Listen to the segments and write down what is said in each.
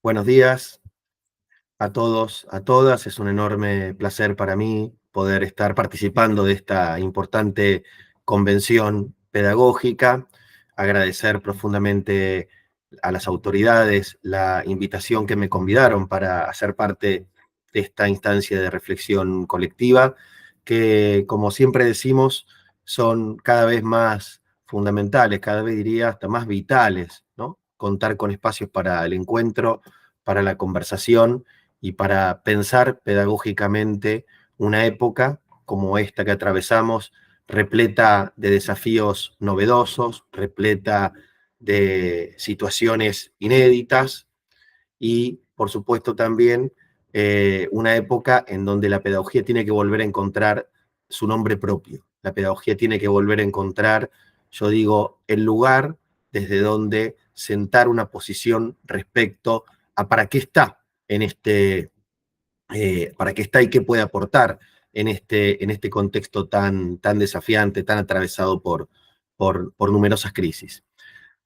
Buenos días a todos, a todas. Es un enorme placer para mí poder estar participando de esta importante convención pedagógica. Agradecer profundamente a las autoridades la invitación que me convidaron para hacer parte de esta instancia de reflexión colectiva, que, como siempre decimos, son cada vez más fundamentales, cada vez diría hasta más vitales, ¿no? Contar con espacios para el encuentro, para la conversación y para pensar pedagógicamente una época como esta que atravesamos, repleta de desafíos novedosos, repleta de situaciones inéditas y, por supuesto, también una época en donde la pedagogía tiene que volver a encontrar su nombre propio. La pedagogía tiene que volver a encontrar, yo digo, el lugar desde donde sentar una posición respecto a para qué está en para qué está y qué puede aportar en este contexto tan desafiante, tan atravesado por numerosas crisis.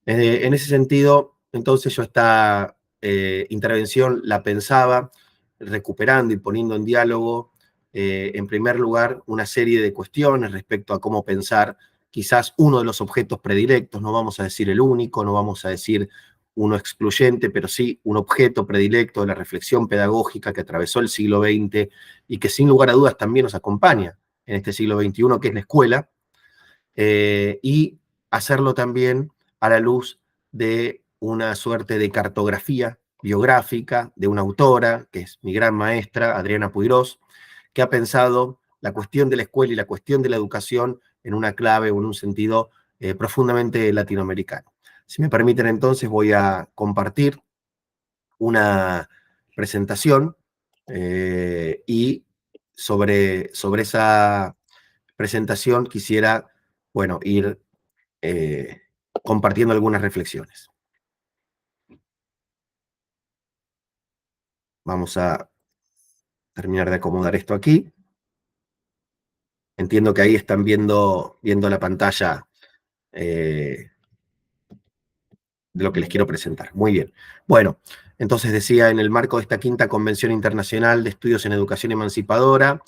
En ese sentido, entonces yo esta intervención la pensaba recuperando y poniendo en diálogo, en primer lugar, una serie de cuestiones respecto a cómo pensar quizás uno de los objetos predilectos, no vamos a decir el único, no vamos a decir uno excluyente, pero sí un objeto predilecto de la reflexión pedagógica que atravesó el siglo XX y que sin lugar a dudas también nos acompaña en este siglo XXI, que es la escuela, y hacerlo también a la luz de una suerte de cartografía biográfica de una autora, que es mi gran maestra, Adriana Puigros, que ha pensado la cuestión de la escuela y la cuestión de la educación en una clave o en un sentido profundamente latinoamericano. Si me permiten, entonces voy a compartir una presentación y sobre esa presentación quisiera, bueno, ir compartiendo algunas reflexiones. Vamos a terminar de acomodar esto aquí. Entiendo que ahí están viendo la pantalla de lo que les quiero presentar. Muy bien. Bueno, entonces decía, en el marco de esta quinta Convención Internacional de Estudios en Educación Emancipadora,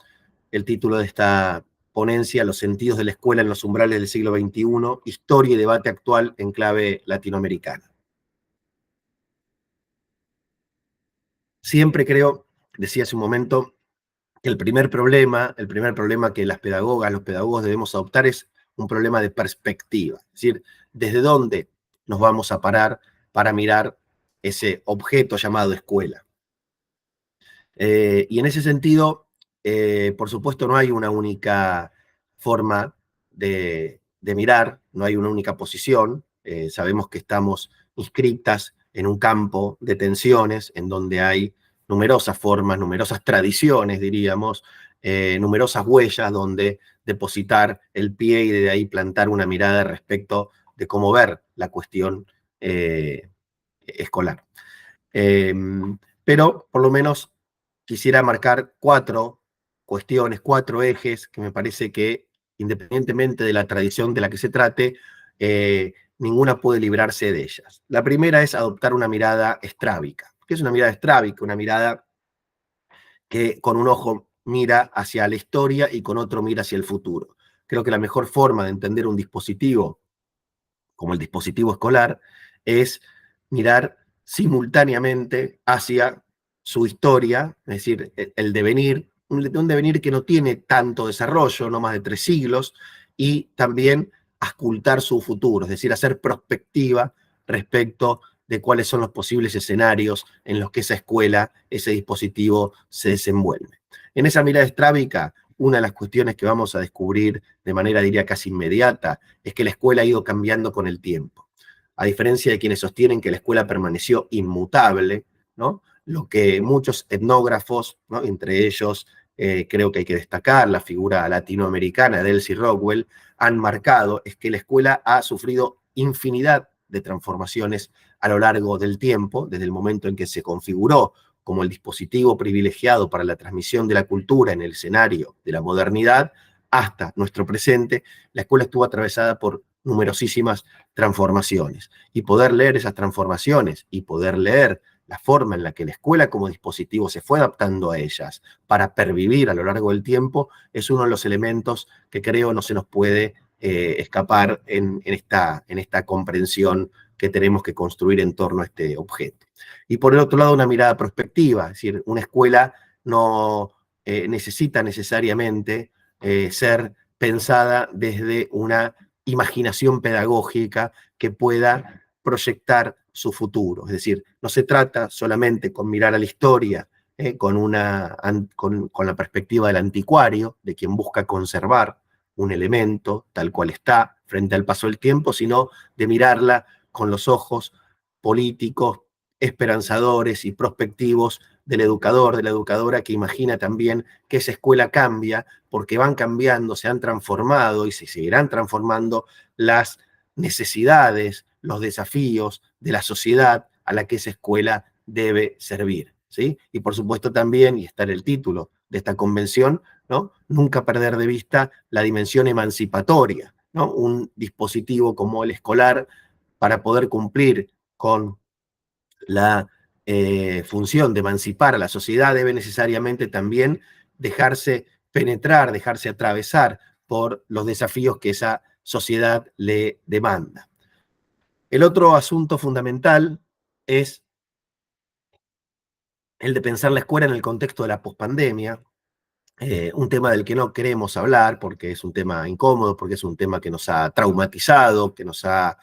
el título de esta ponencia, Los sentidos de la escuela en los umbrales del siglo XXI, historia y debate actual en clave latinoamericana. Siempre creo, decía hace un momento, que el primer problema que las pedagogas, los pedagogos debemos adoptar es un problema de perspectiva. Es decir, desde dónde nos vamos a parar para mirar ese objeto llamado escuela. Y en ese sentido, por supuesto, no hay una única forma de mirar, no hay una única posición. Sabemos que estamos inscritas en un campo de tensiones en donde hay numerosas formas, numerosas tradiciones, diríamos, numerosas huellas donde depositar el pie y de ahí plantar una mirada respecto de cómo ver la cuestión escolar. Pero por lo menos quisiera marcar 4 cuestiones, 4 ejes que me parece que, independientemente de la tradición de la que se trate, ninguna puede librarse de ellas. La primera es adoptar una mirada estrábica. ¿Qué es una mirada estrábica? Una mirada que con un ojo mira hacia la historia y con otro mira hacia el futuro. Creo que la mejor forma de entender un dispositivo como el dispositivo escolar es mirar simultáneamente hacia su historia, es decir, el devenir, un devenir que no tiene tanto desarrollo, no más de 3 siglos, y también auscultar su futuro, es decir, hacer prospectiva respecto de cuáles son los posibles escenarios en los que esa escuela, ese dispositivo se desenvuelve. En esa mirada estrábica, una de las cuestiones que vamos a descubrir de manera, diría, casi inmediata, es que la escuela ha ido cambiando con el tiempo. A diferencia de quienes sostienen que la escuela permaneció inmutable, ¿no? Lo que muchos etnógrafos, ¿no? Entre ellos creo que hay que destacar la figura latinoamericana de Elsie Rockwell, han marcado es que la escuela ha sufrido infinidad de transformaciones a lo largo del tiempo, desde el momento en que se configuró como el dispositivo privilegiado para la transmisión de la cultura en el escenario de la modernidad, hasta nuestro presente, la escuela estuvo atravesada por numerosísimas transformaciones. Y poder leer esas transformaciones y poder leer la forma en la que la escuela como dispositivo se fue adaptando a ellas para pervivir a lo largo del tiempo, es uno de los elementos que creo no se nos puede escapar en esta comprensión que tenemos que construir en torno a este objeto. Y por el otro lado, una mirada prospectiva, es decir, una escuela no necesita necesariamente ser pensada desde una imaginación pedagógica que pueda proyectar su futuro. Es decir, no se trata solamente con mirar a la historia, con la perspectiva del anticuario, de quien busca conservar un elemento tal cual está frente al paso del tiempo, sino de mirarla con los ojos políticos, esperanzadores y prospectivos del educador, de la educadora, que imagina también que esa escuela cambia, porque van cambiando, se han transformado y se seguirán transformando las necesidades, los desafíos de la sociedad a la que esa escuela debe servir, ¿sí? Y por supuesto también, y está en el título de esta convención, ¿no? Nunca perder de vista la dimensión emancipatoria, ¿no? Un dispositivo como el escolar, para poder cumplir con la función de emancipar a la sociedad, debe necesariamente también dejarse penetrar, dejarse atravesar por los desafíos que esa sociedad le demanda. El otro asunto fundamental es el de pensar la escuela en el contexto de la pospandemia, un tema del que no queremos hablar porque es un tema incómodo, porque es un tema que nos ha traumatizado, que nos ha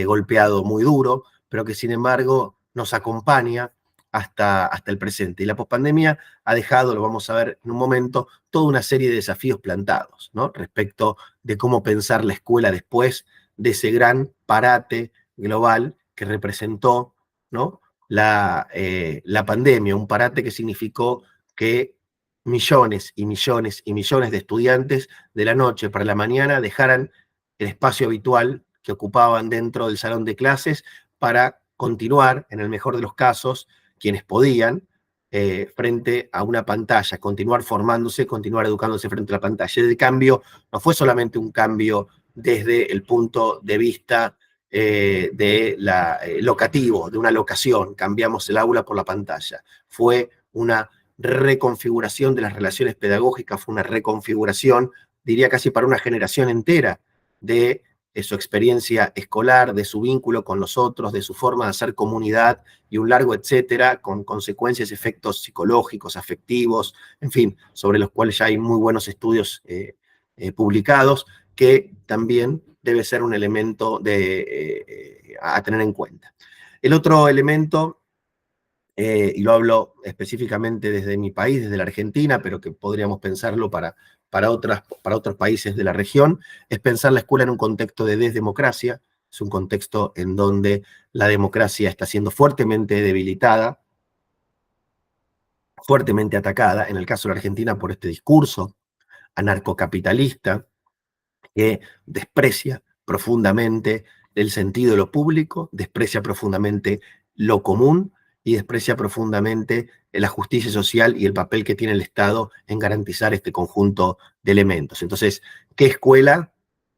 golpeado muy duro, pero que sin embargo nos acompaña hasta el presente. Y la pospandemia ha dejado, lo vamos a ver en un momento, toda una serie de desafíos plantados, ¿no? Respecto de cómo pensar la escuela después de ese gran parate global que representó, ¿no? La pandemia, un parate que significó que millones y millones y millones de estudiantes de la noche para la mañana dejaran el espacio habitual que ocupaban dentro del salón de clases para continuar, en el mejor de los casos, quienes podían, frente a una pantalla, continuar formándose, continuar educándose frente a la pantalla. El cambio no fue solamente un cambio desde el punto de vista locativo, de una locación, cambiamos el aula por la pantalla. Fue una reconfiguración de las relaciones pedagógicas, fue una reconfiguración, diría casi para una generación entera, de su experiencia escolar, de su vínculo con los otros, de su forma de hacer comunidad y un largo etcétera, con consecuencias, efectos psicológicos, afectivos, en fin, sobre los cuales ya hay muy buenos estudios publicados, que también debe ser un elemento a tener en cuenta. El otro elemento, y lo hablo específicamente desde mi país, desde la Argentina, pero que podríamos pensarlo para otros países de la región, es pensar la escuela en un contexto de desdemocracia, es un contexto en donde la democracia está siendo fuertemente debilitada, fuertemente atacada, en el caso de la Argentina por este discurso anarcocapitalista, que desprecia profundamente el sentido de lo público, desprecia profundamente lo común y desprecia profundamente la justicia social y el papel que tiene el Estado en garantizar este conjunto de elementos. Entonces, ¿qué escuela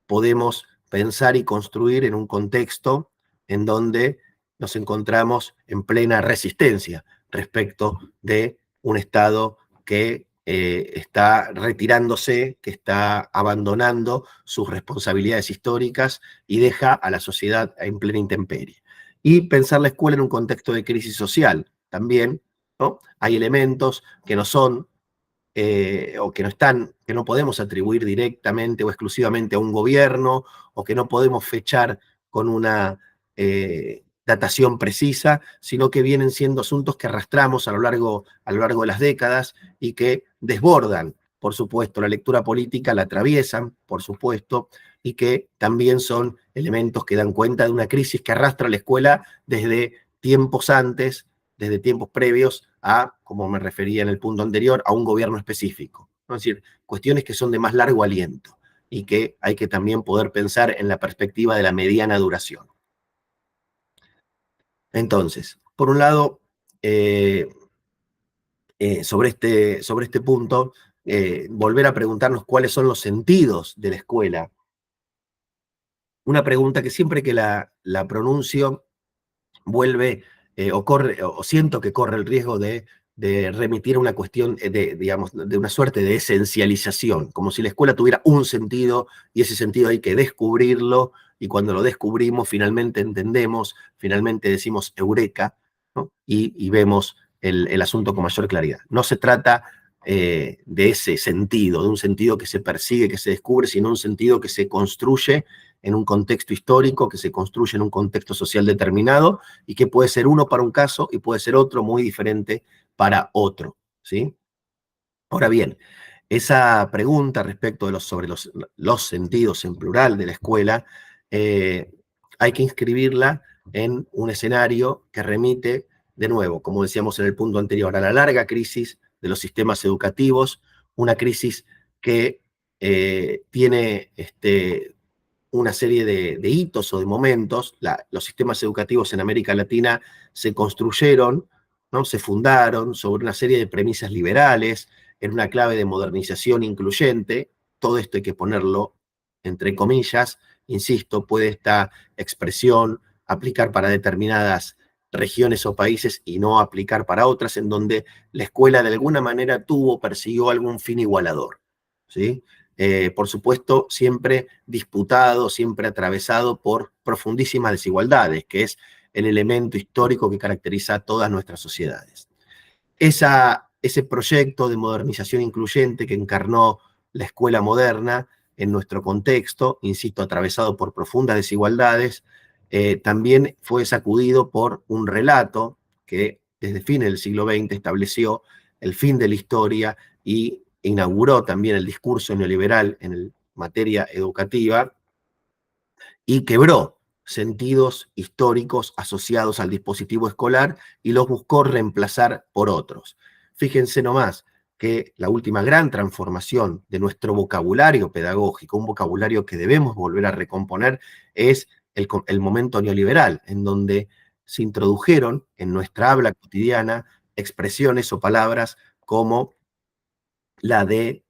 podemos pensar y construir en un contexto en donde nos encontramos en plena resistencia respecto de un Estado que está retirándose, que está abandonando sus responsabilidades históricas y deja a la sociedad en plena intemperie? Y pensar la escuela en un contexto de crisis social también, ¿no? Hay elementos que no son o que no están, que no podemos atribuir directamente o exclusivamente a un gobierno, o que no podemos fechar con una datación precisa, sino que vienen siendo asuntos que arrastramos a lo largo de las décadas y que desbordan, por supuesto, la lectura política, la atraviesan, por supuesto, y que también son elementos que dan cuenta de una crisis que arrastra la escuela desde tiempos antes, desde tiempos previos a, como me refería en el punto anterior, a un gobierno específico, ¿no? Es decir, cuestiones que son de más largo aliento y que hay que también poder pensar en la perspectiva de la mediana duración. Entonces, por un lado, sobre este punto, volver a preguntarnos cuáles son los sentidos de la escuela. Una pregunta que siempre que la pronuncio vuelve o siento que corre el riesgo de remitir a una cuestión digamos, de una suerte de esencialización, como si la escuela tuviera un sentido y ese sentido hay que descubrirlo y cuando lo descubrimos finalmente entendemos, finalmente decimos eureka, ¿no? Y vemos el asunto con mayor claridad. No se trata de ese sentido, de un sentido que se persigue, que se descubre, sino un sentido que se construye en un contexto histórico, que se construye en un contexto social determinado y que puede ser uno para un caso y puede ser otro muy diferente para otro, ¿sí? Ahora bien, esa pregunta respecto de sobre los sentidos en plural de la escuela, hay que inscribirla en un escenario que remite, de nuevo, como decíamos en el punto anterior, a la larga crisis de los sistemas educativos, una crisis que tiene una serie de hitos o de momentos. Los sistemas educativos en América Latina se construyeron, ¿no? Se fundaron sobre una serie de premisas liberales, en una clave de modernización incluyente. Todo esto hay que ponerlo entre comillas. Insisto, puede esta expresión aplicar para determinadas regiones o países y no aplicar para otras, en donde la escuela de alguna manera persiguió algún fin igualador, ¿sí? Por supuesto, siempre disputado, siempre atravesado por profundísimas desigualdades, que es el elemento histórico que caracteriza a todas nuestras sociedades. Ese proyecto de modernización incluyente que encarnó la escuela moderna en nuestro contexto, insisto, atravesado por profundas desigualdades, también fue sacudido por un relato que desde fines del siglo XX estableció el fin de la historia y inauguró también el discurso neoliberal en materia educativa y quebró sentidos históricos asociados al dispositivo escolar y los buscó reemplazar por otros. Fíjense nomás que la última gran transformación de nuestro vocabulario pedagógico, un vocabulario que debemos volver a recomponer, es el momento neoliberal, en donde se introdujeron en nuestra habla cotidiana expresiones o palabras como la de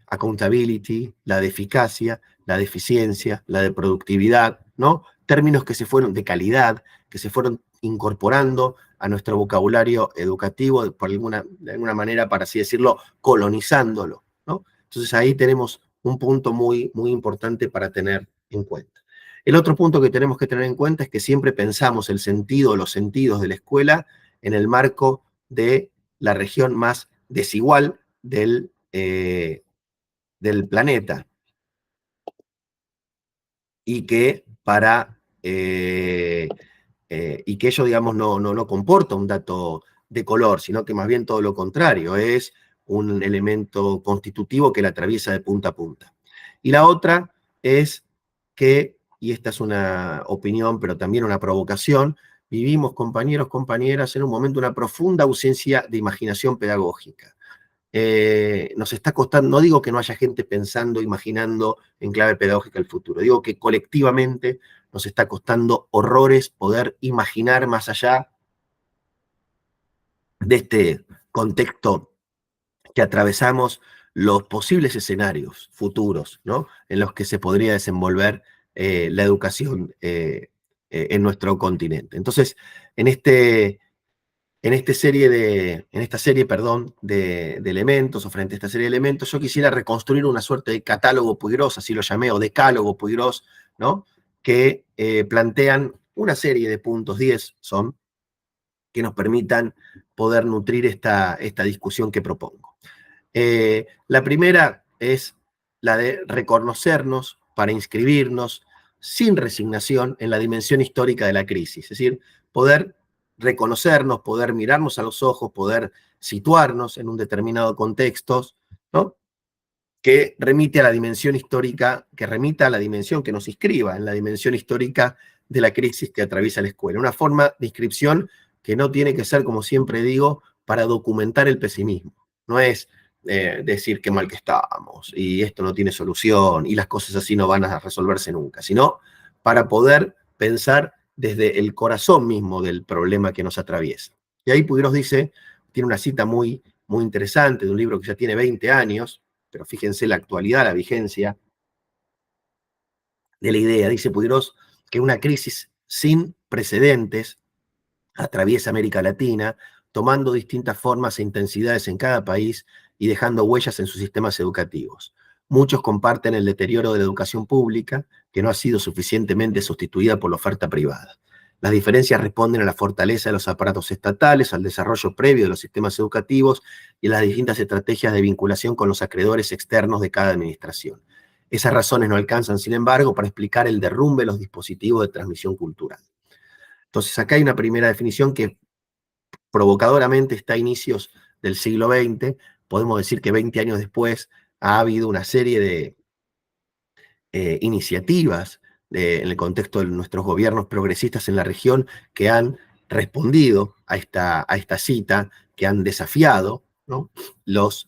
accountability, la de eficacia, la de eficiencia, la de productividad, ¿no? Términos que se fueron de calidad, que se fueron incorporando a nuestro vocabulario educativo de alguna manera, para así decirlo, colonizándolo, ¿no? Entonces ahí tenemos un punto muy, muy importante para tener en cuenta. El otro punto que tenemos que tener en cuenta es que siempre pensamos el sentido, los sentidos de la escuela en el marco de la región más desigual del planeta y que y que ello, digamos, no comporta un dato de color, sino que más bien todo lo contrario, es un elemento constitutivo que la atraviesa de punta a punta. Y la otra es que, y esta es una opinión, pero también una provocación, vivimos, compañeros, compañeras, en un momento una profunda ausencia de imaginación pedagógica. Nos está costando, no digo que no haya gente pensando, imaginando en clave pedagógica el futuro, digo que colectivamente nos está costando horrores poder imaginar más allá de este contexto que atravesamos los posibles escenarios futuros, ¿no? En los que se podría desenvolver la educación en nuestro continente. Entonces, en esta serie, perdón, de elementos, o frente a esta serie de elementos, yo quisiera reconstruir una suerte de catálogo Puigros, así lo llamé, o decálogo Puigros, ¿no? Que plantean una serie de puntos, 10 son, que nos permitan poder nutrir esta discusión que propongo. La primera es la de reconocernos para inscribirnos sin resignación en la dimensión histórica de la crisis, es decir, poder reconocernos, poder mirarnos a los ojos, poder situarnos en un determinado contexto, ¿no? Que remite a la dimensión histórica, que remita a la dimensión, que nos inscriba en la dimensión histórica de la crisis que atraviesa la escuela. Una forma de inscripción que no tiene que ser, como siempre digo, para documentar el pesimismo. No es decir qué mal que estamos y esto no tiene solución y las cosas así no van a resolverse nunca, sino para poder pensar desde el corazón mismo del problema que nos atraviesa. Y ahí Puigros dice, tiene una cita muy, muy interesante de un libro que ya tiene 20 años, pero fíjense la actualidad, la vigencia de la idea. Dice Puigros que una crisis sin precedentes atraviesa América Latina, tomando distintas formas e intensidades en cada país y dejando huellas en sus sistemas educativos. Muchos comparten el deterioro de la educación pública, que no ha sido suficientemente sustituida por la oferta privada. Las diferencias responden a la fortaleza de los aparatos estatales, al desarrollo previo de los sistemas educativos y a las distintas estrategias de vinculación con los acreedores externos de cada administración. Esas razones no alcanzan, sin embargo, para explicar el derrumbe de los dispositivos de transmisión cultural. Entonces, acá hay una primera definición que provocadoramente está a inicios del siglo XX. Podemos decir que 20 años después ha habido una serie de iniciativas en el contexto de nuestros gobiernos progresistas en la región que han respondido a esta cita, que han desafiado, ¿no?, los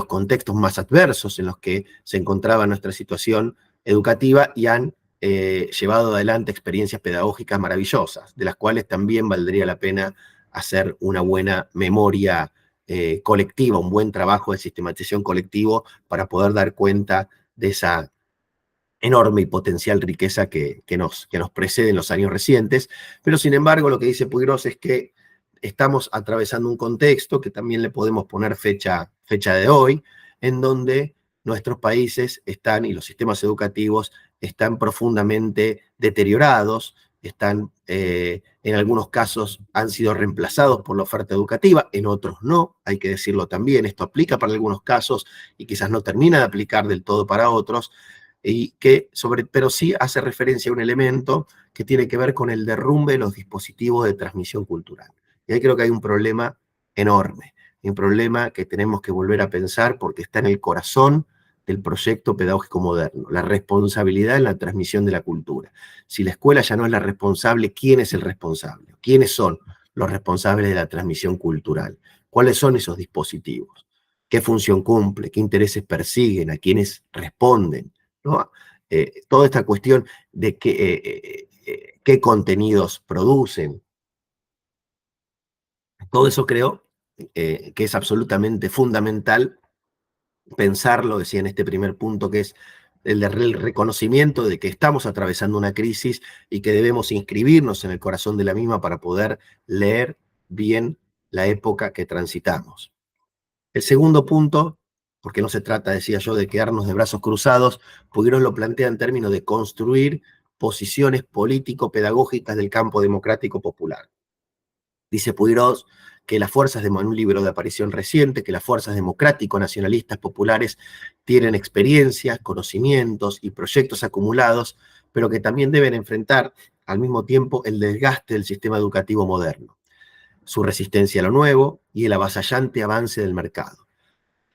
contextos más adversos en los que se encontraba nuestra situación educativa y han llevado adelante experiencias pedagógicas maravillosas, de las cuales también valdría la pena hacer una buena memoria colectiva, un buen trabajo de sistematización colectivo para poder dar cuenta de esa enorme y potencial riqueza que nos precede en los años recientes. Pero sin embargo, lo que dice Puigros es que estamos atravesando un contexto que también le podemos poner fecha de hoy, en donde nuestros países están, y los sistemas educativos están profundamente deteriorados, están, en algunos casos han sido reemplazados por la oferta educativa, en otros no, hay que decirlo también, esto aplica para algunos casos y quizás no termina de aplicar del todo para otros, pero sí hace referencia a un elemento que tiene que ver con el derrumbe de los dispositivos de transmisión cultural. Y ahí creo que hay un problema enorme, un problema que tenemos que volver a pensar porque está en el corazón del proyecto pedagógico moderno, la responsabilidad en la transmisión de la cultura. Si la escuela ya no es la responsable, ¿quién es el responsable? ¿Quiénes son los responsables de la transmisión cultural? ¿Cuáles son esos dispositivos? ¿Qué función cumple? ¿Qué intereses persiguen? ¿A quiénes responden? ¿No? Toda esta cuestión de qué contenidos producen, todo eso creo que es absolutamente fundamental pensarlo, decía en este primer punto, que es el del reconocimiento de que estamos atravesando una crisis y que debemos inscribirnos en el corazón de la misma para poder leer bien la época que transitamos. El segundo punto, porque no se trata, decía yo, de quedarnos de brazos cruzados, Puigros lo plantea en términos de construir posiciones político-pedagógicas del campo democrático popular. Dice Puigros que las fuerzas, en un libro de aparición reciente, que las fuerzas democrático-nacionalistas populares tienen experiencias, conocimientos y proyectos acumulados, pero que también deben enfrentar al mismo tiempo el desgaste del sistema educativo moderno, su resistencia a lo nuevo y el avasallante avance del mercado.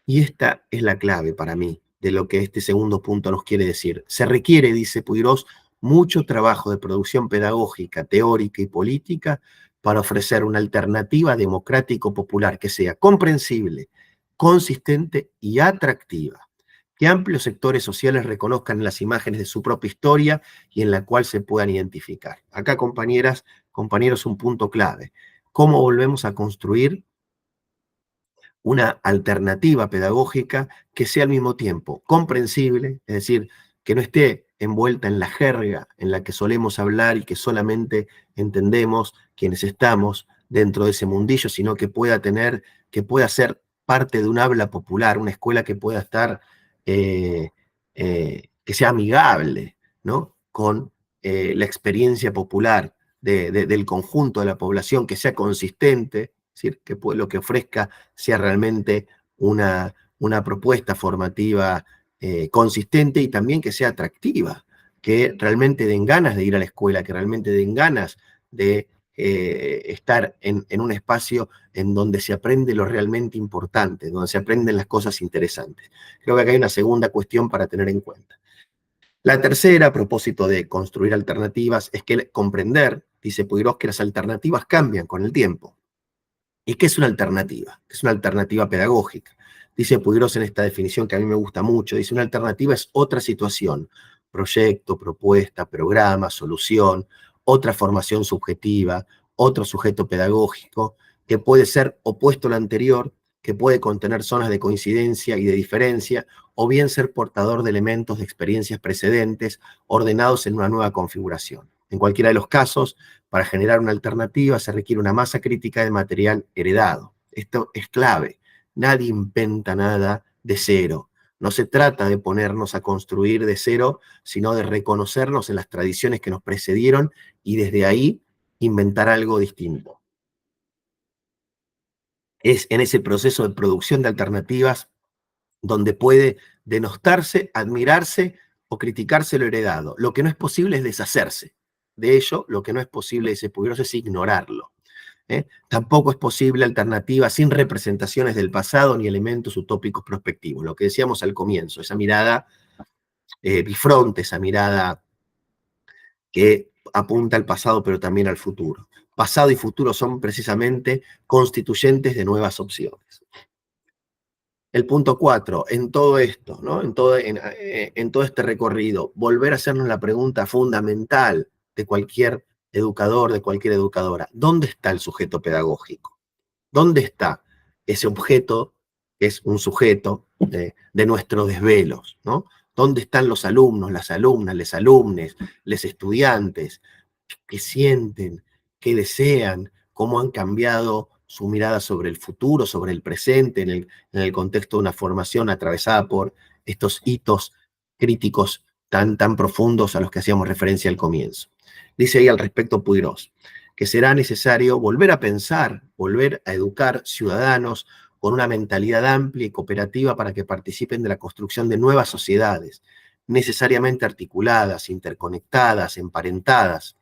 Y esta es la clave para mí de lo que este segundo punto nos quiere decir. Se requiere, dice Puigros, mucho trabajo de producción pedagógica, teórica y política para ofrecer una alternativa democrático-popular que sea comprensible, consistente y atractiva, que amplios sectores sociales reconozcan en las imágenes de su propia historia y en la cual se puedan identificar. Acá, compañeras, compañeros, un punto clave. ¿Cómo volvemos a construir una alternativa pedagógica que sea al mismo tiempo comprensible, es decir, que no esté envuelta en la jerga en la que solemos hablar y que solamente entendemos quienes estamos dentro de ese mundillo, sino que pueda ser parte de un habla popular, una escuela que pueda estar, que sea amigable, ¿no?, con la experiencia popular del conjunto de la población, que sea consistente, es decir, que lo que ofrezca sea realmente una propuesta formativa consistente y también que sea atractiva, que realmente den ganas de ir a la escuela, que realmente den ganas de estar en un espacio en donde se aprende lo realmente importante, donde se aprenden las cosas interesantes. Creo que acá hay una segunda cuestión para tener en cuenta. La tercera, a propósito de construir alternativas, es que comprender, dice Puigros, que las alternativas cambian con el tiempo. ¿Y qué es una alternativa? Es una alternativa pedagógica. Dice Puigros en esta definición que a mí me gusta mucho, dice una alternativa es otra situación, proyecto, propuesta, programa, solución, otra formación subjetiva, otro sujeto pedagógico, que puede ser opuesto al anterior, que puede contener zonas de coincidencia y de diferencia, o bien ser portador de elementos de experiencias precedentes ordenados en una nueva configuración. En cualquiera de los casos, para generar una alternativa se requiere una masa crítica de material heredado. Esto es clave. Nadie inventa nada de cero. No se trata de ponernos a construir de cero, sino de reconocernos en las tradiciones que nos precedieron y desde ahí inventar algo distinto. Es en ese proceso de producción de alternativas donde puede denostarse, admirarse o criticarse lo heredado. Lo que no es posible es deshacerse de ello, lo que no es posible, dice Puigros, es ignorarlo. Tampoco es posible alternativa sin representaciones del pasado ni elementos utópicos prospectivos. Lo que decíamos al comienzo, esa mirada bifronte, esa mirada que apunta al pasado pero también al futuro. Pasado y futuro son precisamente constituyentes de nuevas opciones. El punto 4, en todo esto, ¿no? En todo este recorrido, volver a hacernos la pregunta fundamental de cualquier educador, de cualquier educadora. ¿Dónde está el sujeto pedagógico? ¿Dónde está ese objeto que es un sujeto de nuestros desvelos, ¿no? ¿Dónde están los alumnos, las alumnas, les alumnes, les estudiantes? ¿Qué sienten? ¿Qué desean? ¿Cómo han cambiado su mirada sobre el futuro, sobre el presente, en el contexto de una formación atravesada por estos hitos críticos tan profundos a los que hacíamos referencia al comienzo? Dice ahí al respecto Puigros, que será necesario volver a pensar, volver a educar ciudadanos con una mentalidad amplia y cooperativa para que participen de la construcción de nuevas sociedades, necesariamente articuladas, interconectadas, emparentadas.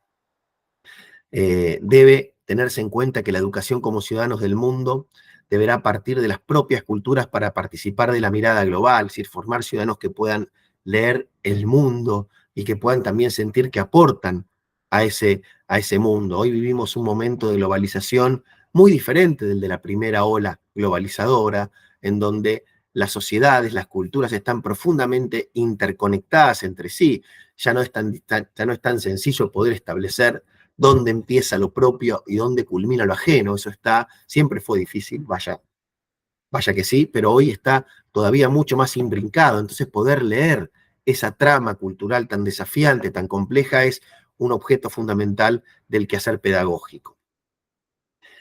Debe tenerse en cuenta que la educación como ciudadanos del mundo deberá partir de las propias culturas para participar de la mirada global, es decir, formar ciudadanos que puedan leer el mundo y que puedan también sentir que aportan a ese mundo. Hoy vivimos un momento de globalización muy diferente del de la primera ola globalizadora, en donde las sociedades, las culturas están profundamente interconectadas entre sí. Ya no es tan sencillo poder establecer dónde empieza lo propio y dónde culmina lo ajeno. Eso siempre fue difícil, vaya que sí, pero hoy está todavía mucho más imbrincado. Entonces poder leer esa trama cultural tan desafiante, tan compleja, es un objeto fundamental del quehacer pedagógico.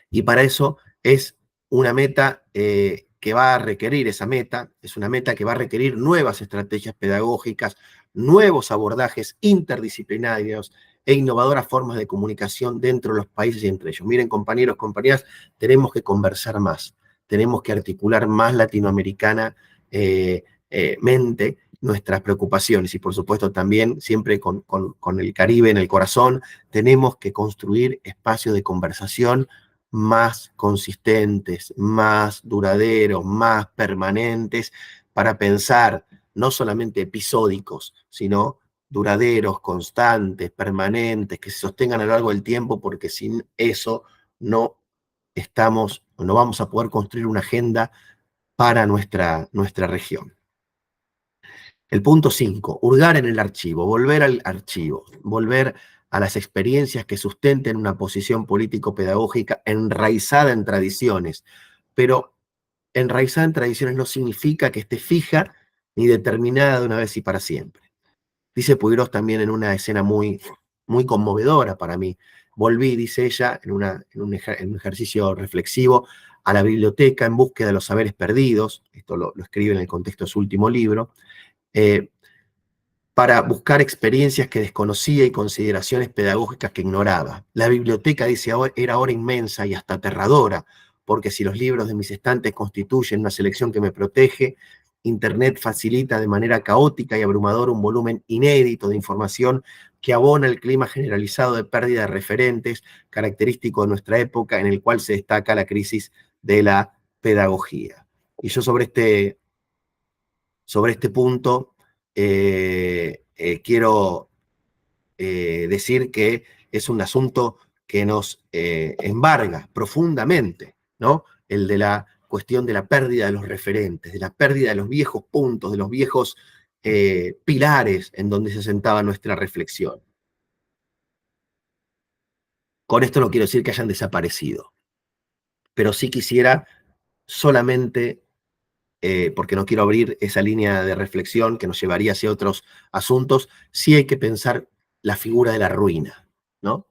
Y para eso es una meta que va a requerir, esa meta, es una meta que va a requerir nuevas estrategias pedagógicas, nuevos abordajes interdisciplinarios e innovadoras formas de comunicación dentro de los países y entre ellos. Miren, compañeros, compañeras, tenemos que conversar más, tenemos que articular más latinoamericana mente nuestras preocupaciones y por supuesto también siempre con el Caribe en el corazón, tenemos que construir espacios de conversación más consistentes, más duraderos, más permanentes, para pensar no solamente episódicos, sino duraderos, constantes, permanentes, que se sostengan a lo largo del tiempo, porque sin eso no vamos a poder construir una agenda para nuestra región. El punto 5, hurgar en el archivo, volver al archivo, volver a las experiencias que sustenten una posición político-pedagógica enraizada en tradiciones. Pero enraizada en tradiciones no significa que esté fija ni determinada de una vez y para siempre. Dice Puigros también en una escena muy conmovedora para mí. Volví, dice ella, en un ejercicio reflexivo, a la biblioteca en búsqueda de los saberes perdidos. Esto lo escribe en el contexto de su último libro. Para buscar experiencias que desconocía y consideraciones pedagógicas que ignoraba. La biblioteca, dice, era ahora inmensa y hasta aterradora, porque si los libros de mis estantes constituyen una selección que me protege, Internet facilita de manera caótica y abrumadora un volumen inédito de información que abona el clima generalizado de pérdida de referentes, característico de nuestra época, en el cual se destaca la crisis de la pedagogía. Y yo sobre este punto quiero decir que es un asunto que nos embarga profundamente, ¿no? El de la cuestión de la pérdida de los referentes, de la pérdida de los viejos puntos, de los viejos pilares en donde se sentaba nuestra reflexión. Con esto no quiero decir que hayan desaparecido, pero sí quisiera solamente porque no quiero abrir esa línea de reflexión que nos llevaría hacia otros asuntos, sí hay que pensar la figura de la ruina. ¿no?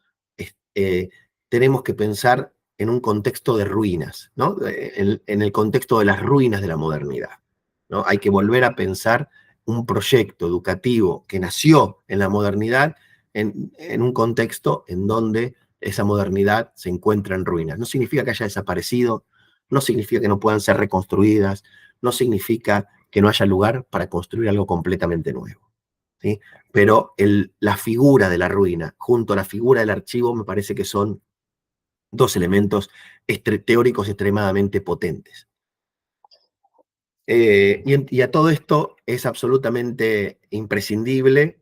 Tenemos que pensar en un contexto de ruinas, ¿no? En el contexto de las ruinas de la modernidad, ¿no? Hay que volver a pensar un proyecto educativo que nació en la modernidad en un contexto en donde esa modernidad se encuentra en ruinas. No significa que haya desaparecido, no significa que no puedan ser reconstruidas, no significa que no haya lugar para construir algo completamente nuevo, ¿sí? Pero la figura de la ruina junto a la figura del archivo me parece que son dos elementos teóricos extremadamente potentes. Y a todo esto es absolutamente imprescindible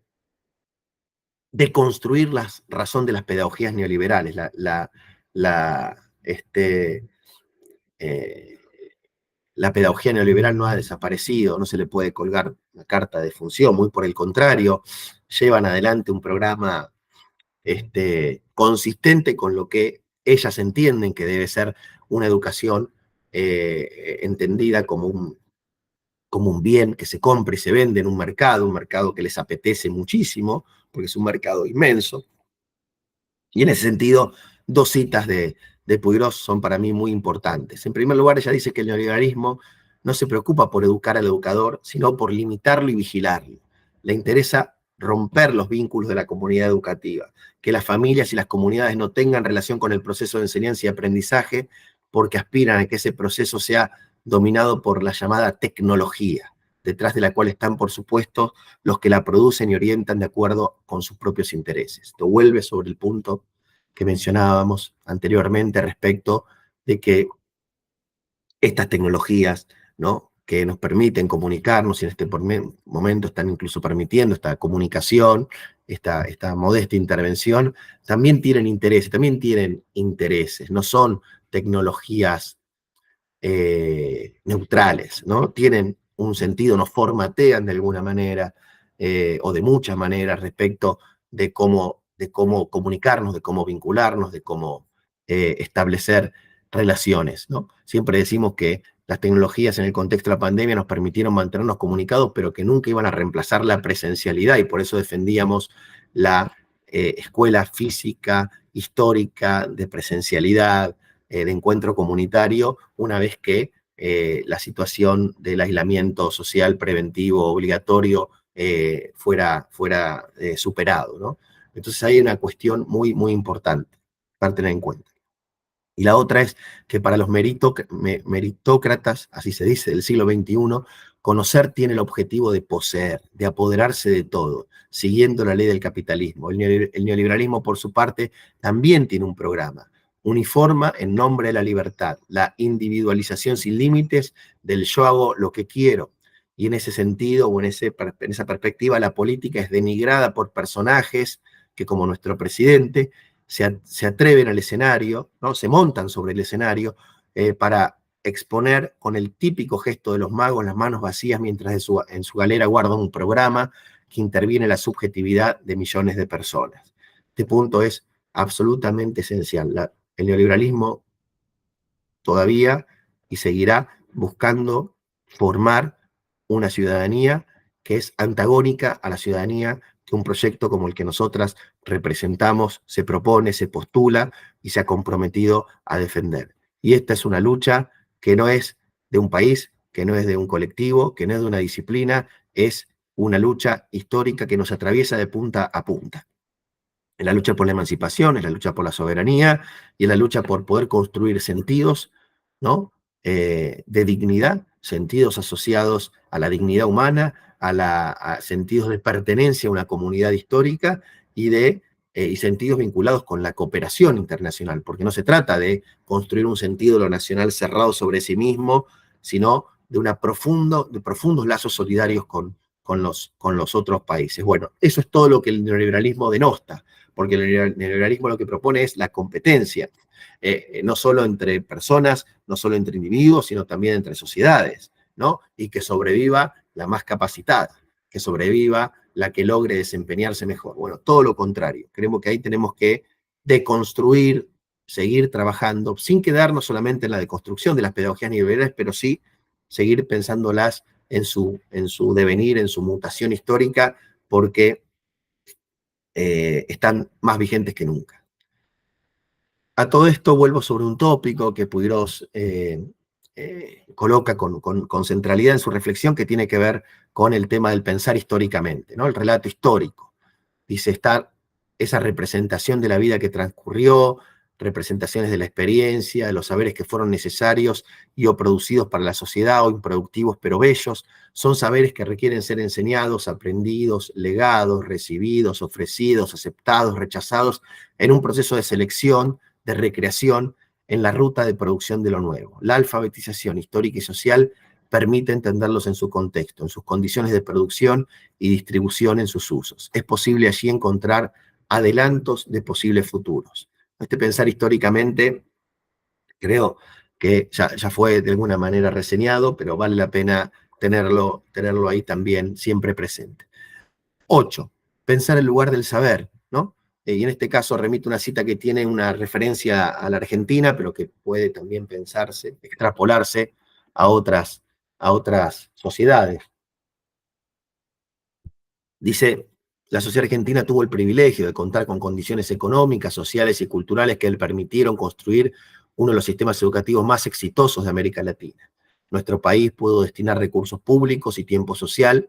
deconstruir la razón de las pedagogías neoliberales. Eh, la pedagogía neoliberal no ha desaparecido, no se le puede colgar una carta de función, muy por el contrario, llevan adelante un programa consistente con lo que ellas entienden que debe ser una educación entendida como un bien que se compra y se vende en un mercado que les apetece muchísimo, porque es un mercado inmenso. Y en ese sentido, dos citas de Puigros son para mí muy importantes. En primer lugar, ella dice que el neoliberalismo no se preocupa por educar al educador, sino por limitarlo y vigilarlo. Le interesa romper los vínculos de la comunidad educativa, que las familias y las comunidades no tengan relación con el proceso de enseñanza y aprendizaje porque aspiran a que ese proceso sea dominado por la llamada tecnología, detrás de la cual están, por supuesto, los que la producen y orientan de acuerdo con sus propios intereses. Esto vuelve sobre el punto que mencionábamos anteriormente respecto de que estas tecnologías, ¿no?, que nos permiten comunicarnos y en este momento están incluso permitiendo esta comunicación, esta modesta intervención, también tienen intereses, no son tecnologías neutrales, ¿no? Tienen un sentido, nos formatean de alguna manera o de muchas maneras respecto de cómo comunicarnos, de cómo vincularnos, de cómo establecer relaciones, ¿no? Siempre decimos que las tecnologías en el contexto de la pandemia nos permitieron mantenernos comunicados, pero que nunca iban a reemplazar la presencialidad y por eso defendíamos la escuela física, histórica, de presencialidad, de encuentro comunitario, una vez que la situación del aislamiento social preventivo obligatorio fuera superado, ¿no? Entonces hay una cuestión muy, muy importante para tener en cuenta. Y la otra es que para los meritócratas, así se dice, del siglo XXI, conocer tiene el objetivo de poseer, de apoderarse de todo, siguiendo la ley del capitalismo. El neoliberalismo, por su parte, también tiene un programa. Uniforma en nombre de la libertad, la individualización sin límites del yo hago lo que quiero. Y en ese sentido, o en esa perspectiva, la política es denigrada por personajes que, como nuestro presidente, se atreven al escenario, ¿no? Se montan sobre el escenario para exponer con el típico gesto de los magos las manos vacías mientras en su galera guardan un programa que interviene en la subjetividad de millones de personas. Este punto es absolutamente esencial. El neoliberalismo todavía y seguirá buscando formar una ciudadanía que es antagónica a la ciudadanía que un proyecto como el que nosotras representamos se propone, se postula y se ha comprometido a defender. Y esta es una lucha que no es de un país, que no es de un colectivo, que no es de una disciplina, es una lucha histórica que nos atraviesa de punta a punta. En la lucha por la emancipación, en la lucha por la soberanía y en la lucha por poder construir sentidos, ¿no?, de dignidad, sentidos asociados a la dignidad humana, a sentidos de pertenencia a una comunidad histórica y sentidos vinculados con la cooperación internacional, porque no se trata de construir un sentido de lo nacional cerrado sobre sí mismo, sino de profundos lazos solidarios con los otros países. Bueno, eso es todo lo que el neoliberalismo denosta, porque el neoliberalismo lo que propone es la competencia, no solo entre personas, no solo entre individuos, sino también entre sociedades, ¿no? Y que sobreviva la más capacitada, que sobreviva la que logre desempeñarse mejor. Bueno, todo lo contrario. Creemos que ahí tenemos que deconstruir, seguir trabajando, sin quedarnos solamente en la deconstrucción de las pedagogías neoliberales, pero sí seguir pensándolas en su devenir, en su mutación histórica, porque están más vigentes que nunca. A todo esto vuelvo sobre un tópico que Puigros coloca con centralidad en su reflexión, que tiene que ver con el tema del pensar históricamente, ¿no? El relato histórico. Dice, está esa representación de la vida que transcurrió, representaciones de la experiencia, de los saberes que fueron necesarios y o producidos para la sociedad, o improductivos pero bellos, son saberes que requieren ser enseñados, aprendidos, legados, recibidos, ofrecidos, aceptados, rechazados, en un proceso de selección, de recreación, en la ruta de producción de lo nuevo. La alfabetización histórica y social permite entenderlos en su contexto, en sus condiciones de producción y distribución, en sus usos. Es posible allí encontrar adelantos de posibles futuros. Este pensar históricamente, creo que ya fue de alguna manera reseñado, pero vale la pena tenerlo ahí también siempre presente. 8. Pensar el lugar del saber, ¿no? Y en este caso remito una cita que tiene una referencia a la Argentina, pero que puede también pensarse, extrapolarse a otras sociedades. Dice, la sociedad argentina tuvo el privilegio de contar con condiciones económicas, sociales y culturales que le permitieron construir uno de los sistemas educativos más exitosos de América Latina. Nuestro país pudo destinar recursos públicos y tiempo social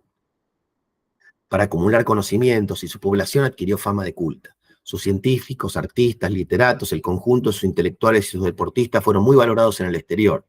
para acumular conocimientos, y su población adquirió fama de culta. Sus científicos, artistas, literatos, el conjunto de sus intelectuales y sus deportistas fueron muy valorados en el exterior.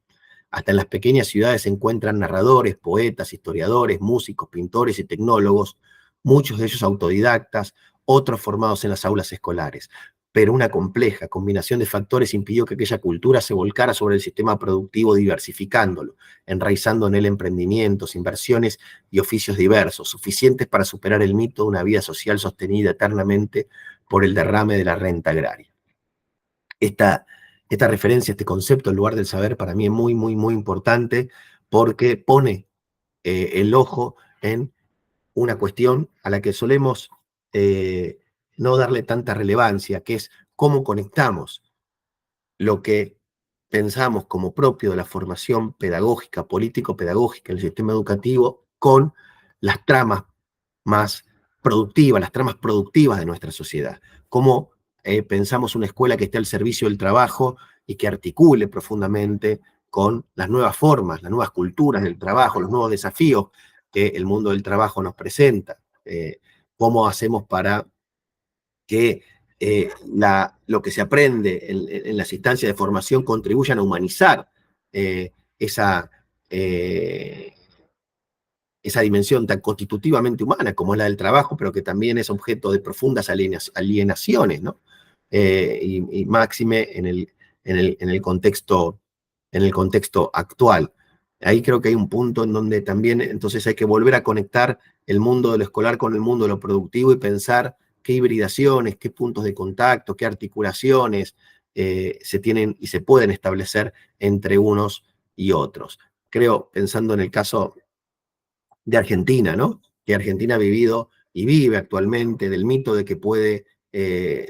Hasta en las pequeñas ciudades se encuentran narradores, poetas, historiadores, músicos, pintores y tecnólogos, muchos de ellos autodidactas, otros formados en las aulas escolares. Pero una compleja combinación de factores impidió que aquella cultura se volcara sobre el sistema productivo, diversificándolo, enraizando en él emprendimientos, inversiones y oficios diversos, suficientes para superar el mito de una vida social sostenida eternamente por el derrame de la renta agraria. Esta referencia, este concepto, el lugar del saber, para mí es muy, muy, muy importante, porque pone el ojo en una cuestión a la que solemos no darle tanta relevancia, que es cómo conectamos lo que pensamos como propio de la formación pedagógica, político-pedagógica en el sistema educativo, con las tramas más productivas, las tramas productivas de nuestra sociedad. Cómo pensamos una escuela que esté al servicio del trabajo y que articule profundamente con las nuevas formas, las nuevas culturas del trabajo, los nuevos desafíos que el mundo del trabajo nos presenta. Cómo hacemos para que lo que se aprende en las instancias de formación contribuyan a humanizar esa, esa dimensión tan constitutivamente humana como es la del trabajo, pero que también es objeto de profundas alienaciones, ¿no? Y máxime en el contexto actual. Ahí creo que hay un punto en donde también entonces hay que volver a conectar el mundo de lo escolar con el mundo de lo productivo y pensar qué hibridaciones, qué puntos de contacto, qué articulaciones se tienen y se pueden establecer entre unos y otros. Creo, pensando en el caso de Argentina, ¿no? Que Argentina ha vivido y vive actualmente del mito de que puede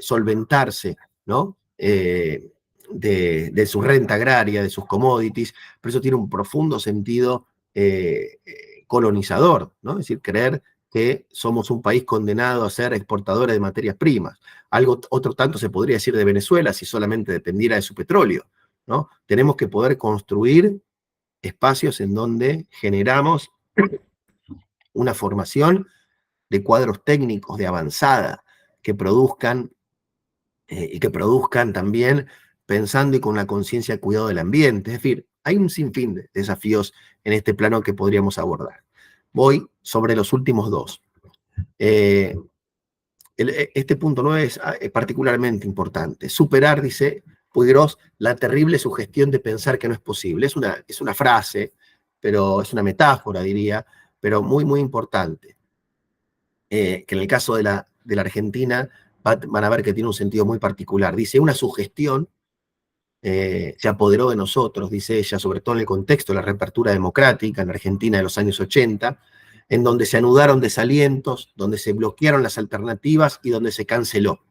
solventarse, ¿no? De su renta agraria, de sus commodities, pero eso tiene un profundo sentido colonizador, ¿no? Es decir, creer que somos un país condenado a ser exportadores de materias primas. Otro tanto se podría decir de Venezuela si solamente dependiera de su petróleo, ¿no? Tenemos que poder construir espacios en donde generamos una formación de cuadros técnicos de avanzada que produzcan y que produzcan también pensando y con la conciencia de cuidado del ambiente. Es decir, hay un sinfín de desafíos en este plano que podríamos abordar. Voy sobre los últimos dos. Este punto 9 es particularmente importante. Superar, dice Puigros, la terrible sugestión de pensar que no es posible. Es una frase, pero es una metáfora, diría, pero muy, muy importante. Que en el caso de la Argentina van a ver que tiene un sentido muy particular. Dice, una sugestión se apoderó de nosotros, dice ella, sobre todo en el contexto de la reapertura democrática en Argentina de los años 80, en donde se anudaron desalientos, donde se bloquearon las alternativas y donde se canceló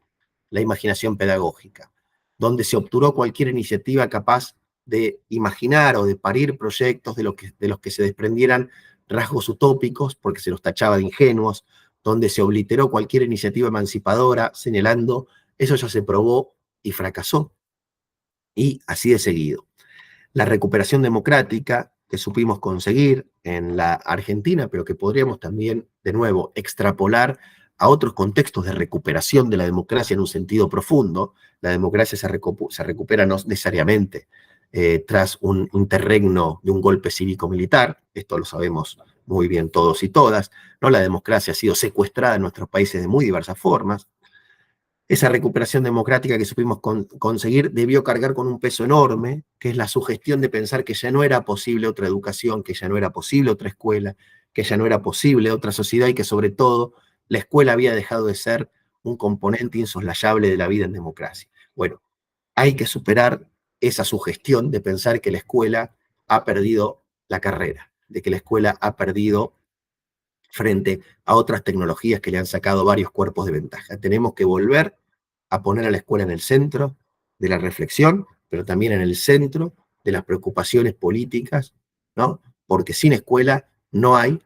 la imaginación pedagógica, donde se obturó cualquier iniciativa capaz de imaginar o de parir proyectos de los que se desprendieran rasgos utópicos, porque se los tachaba de ingenuos, donde se obliteró cualquier iniciativa emancipadora, señalando, eso ya se probó y fracasó. Y así de seguido. La recuperación democrática que supimos conseguir en la Argentina, pero que podríamos también, de nuevo, extrapolar a otros contextos de recuperación de la democracia en un sentido profundo. La democracia se recupera no necesariamente tras un interregno de un golpe cívico-militar, esto lo sabemos muy bien todos y todas, ¿no? La democracia ha sido secuestrada en nuestros países de muy diversas formas. Esa recuperación democrática que supimos conseguir debió cargar con un peso enorme, que es la sugestión de pensar que ya no era posible otra educación, que ya no era posible otra escuela, que ya no era posible otra sociedad y que sobre todo la escuela había dejado de ser un componente insoslayable de la vida en democracia. Bueno, hay que superar esa sugestión de pensar que la escuela ha perdido la carrera, de que la escuela ha perdido frente a otras tecnologías que le han sacado varios cuerpos de ventaja. Tenemos que volver a poner a la escuela en el centro de la reflexión, pero también en el centro de las preocupaciones políticas, ¿no? Porque sin escuela no hay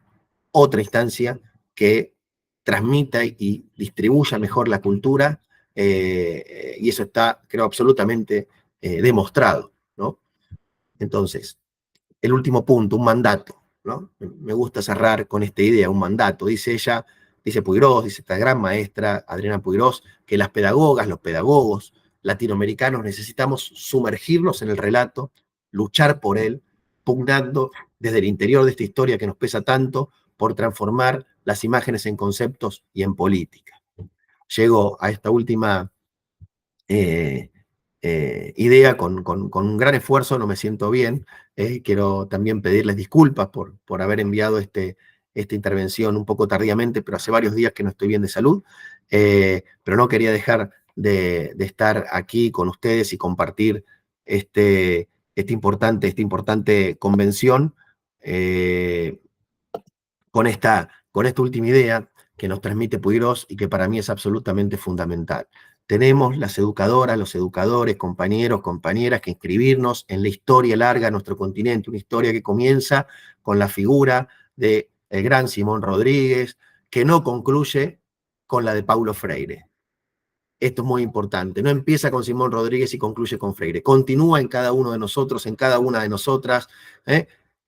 otra instancia que transmita y distribuya mejor la cultura, y eso está, creo, absolutamente demostrado, ¿no? Entonces, el último punto, un mandato, ¿no? Me gusta cerrar con esta idea, un mandato. Dice ella, dice Puigros, dice esta gran maestra, Adriana Puigros, que las pedagogas, los pedagogos latinoamericanos necesitamos sumergirnos en el relato, luchar por él, pugnando desde el interior de esta historia que nos pesa tanto por transformar las imágenes en conceptos y en política. Llego a esta última idea con un gran esfuerzo, no me siento bien. Quiero también pedirles disculpas por haber enviado esta intervención un poco tardíamente, pero hace varios días que no estoy bien de salud, pero no quería dejar de estar aquí con ustedes y compartir esta importante convención con esta última idea que nos transmite Puigros y que para mí es absolutamente fundamental. Tenemos las educadoras, los educadores, compañeros, compañeras, que inscribirnos en la historia larga de nuestro continente, una historia que comienza con la figura del gran Simón Rodríguez, que no concluye con la de Paulo Freire. Esto es muy importante. No empieza con Simón Rodríguez y concluye con Freire. Continúa en cada uno de nosotros, en cada una de nosotras,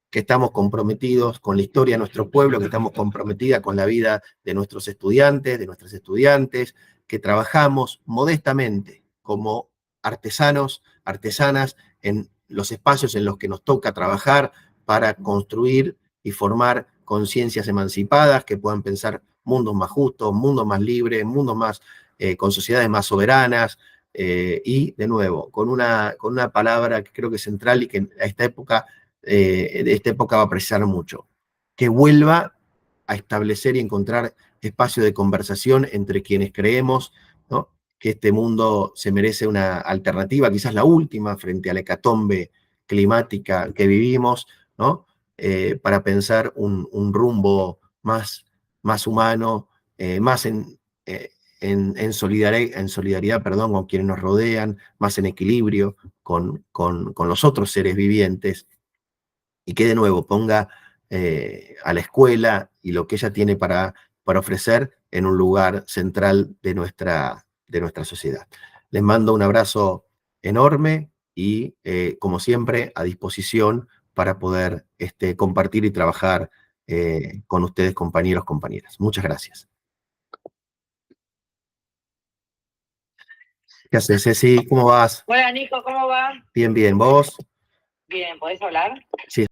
que estamos comprometidos con la historia de nuestro pueblo, que estamos comprometidas con la vida de nuestros estudiantes, de nuestras estudiantes, que trabajamos modestamente como artesanos, artesanas, en los espacios en los que nos toca trabajar para construir y formar conciencias emancipadas que puedan pensar mundos más justos, mundos más libres, mundos más con sociedades más soberanas, y de nuevo, con una palabra que creo que es central y que a esta época va a precisar mucho, que vuelva a establecer y encontrar espacio de conversación entre quienes creemos, ¿no?, que este mundo se merece una alternativa, quizás la última, frente a la hecatombe climática que vivimos, ¿no?, para pensar un rumbo más humano, más en solidaridad, perdón, con quienes nos rodean, más en equilibrio con los otros seres vivientes, y que de nuevo ponga a la escuela y lo que ella tiene para ofrecer en un lugar central de nuestra sociedad. Les mando un abrazo enorme y, como siempre, a disposición para poder compartir y trabajar con ustedes, compañeros, compañeras. Muchas gracias. ¿Qué haces, Ceci? ¿Cómo vas? Hola, Nico, ¿cómo va? Bien, bien. ¿Vos? Bien, ¿podés hablar? Sí.